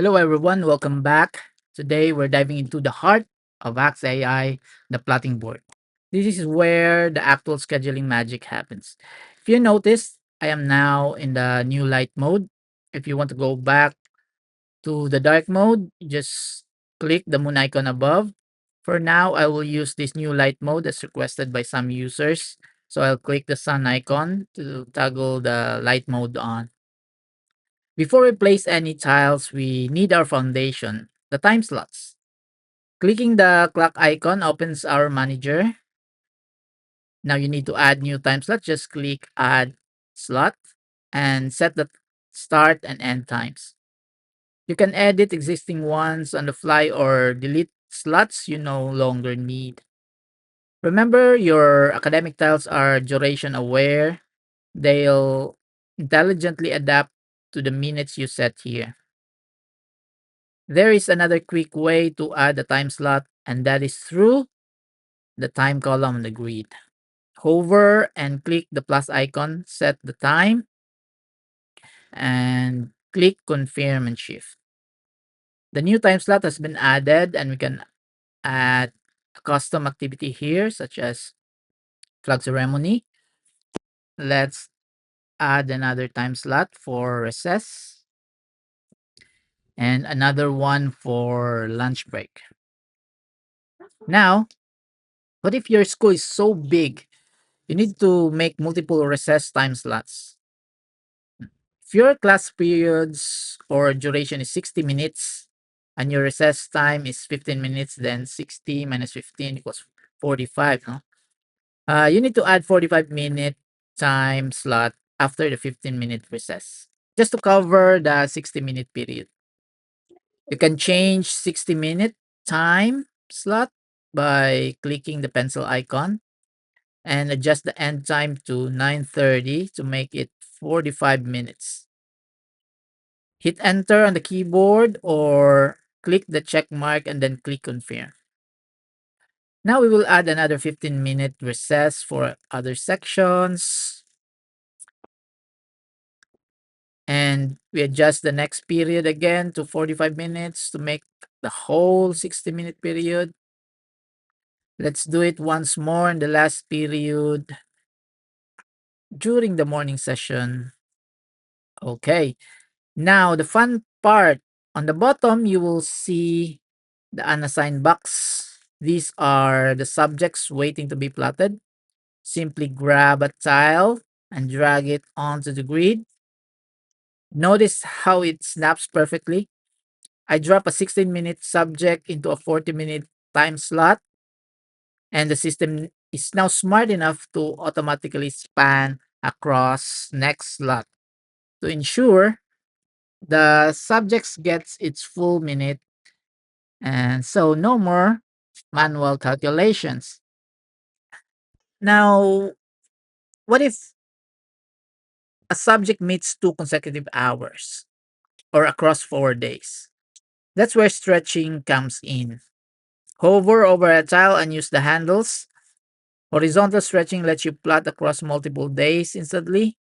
Hello, everyone. Welcome back. Today, we're diving into the heart of Axe AI, the plotting board. This is where the actual scheduling magic happens. If you notice, I am now in the new light mode. If you want to go back to the dark mode, just click the moon icon above. For now, I will use this new light mode as requested by some users. So I'll click the sun icon to toggle the light mode on. Before we place any tiles, we need our foundation, the time slots. Clicking the clock icon opens our manager. Now you need to add new time slot. Just click add slot and set the start and end times. You can edit existing ones on the fly or delete slots you no longer need. Remember, your academic tiles are duration aware. They'll intelligently adapt to the minutes you set here. There is another quick way to add a time slot, and that is through the time column on the grid. Hover and click the plus icon, set the time, and click confirm and shift. The new time slot has been added, and we can add a custom activity here, such as flag ceremony. Let's add another time slot for recess and another one for lunch break. Now, what if your school is so big you need to make multiple recess time slots? If your class periods or duration is 60 minutes and your recess time is 15 minutes, then 60 minus 15 equals 45. No? You need to add 45-minute time slot after the 15-minute recess just to cover the 60-minute period. You can change 60-minute time slot by clicking the pencil icon and adjust the end time to 9:30 to make it 45 minutes. Hit enter on the keyboard or click the check mark and then click confirm. Now we will add another 15-minute recess for other sections. And we adjust the next period again to 45 minutes to make the whole 60-minute period. Let's do it once more in the last period during the morning session. Okay. Now, the fun part, on the bottom, you will see the unassigned box. These are the subjects waiting to be plotted. Simply grab a tile and drag it onto the grid. Notice how it snaps perfectly. I drop a 16-minute subject into a 40-minute time slot, and the system is now smart enough to automatically span across next slot to ensure the subjects gets its full minute, and so no more manual calculations. Now, what if a subject meets 2 consecutive hours or across 4 days? That's where stretching comes in. Hover over a tile and use the handles. Horizontal stretching lets you plot across multiple days instantly,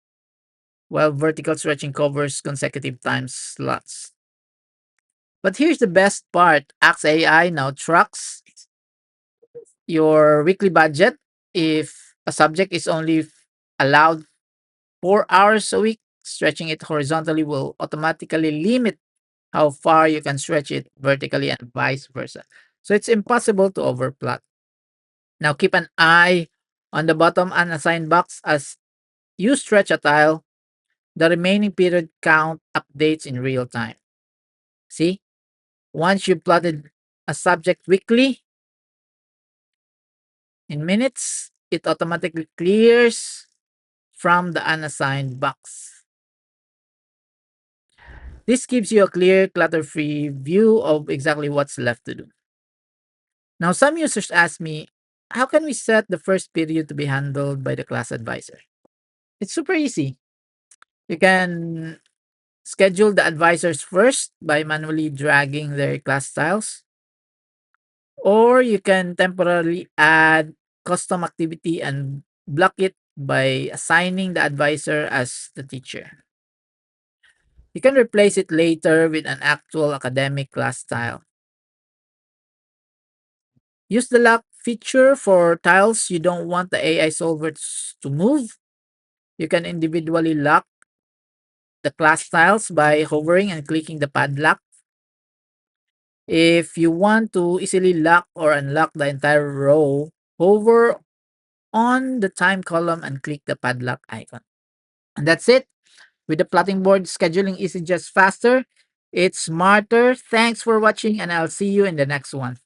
while vertical stretching covers consecutive time slots. But here's the best part, Axe AI now tracks your weekly budget. If a subject is only allowed 4 hours a week, stretching it horizontally will automatically limit how far you can stretch it vertically and vice versa. So it's impossible to overplot. Now keep an eye on the bottom unassigned box. As you stretch a tile, the remaining period count updates in real time. See, once you plotted a subject weekly in minutes, it automatically clears from the unassigned box. This gives you a clear, clutter free view of exactly what's left to do. Now, some users ask me, how can we set the first period to be handled by the class advisor? It's super easy. You can schedule the advisors first by manually dragging their class styles, or you can temporarily add custom activity and block it by assigning the advisor as the teacher. You can replace it later with an actual academic class style. Use the lock feature for tiles you don't want the AI solvers to move. You can individually lock the class tiles by hovering and clicking the padlock. If you want to easily lock or unlock the entire row, hover on the time column and click the padlock icon. And that's it. With the plotting board, scheduling isn't just faster, it's smarter. Thanks for watching, and I'll see you in the next one.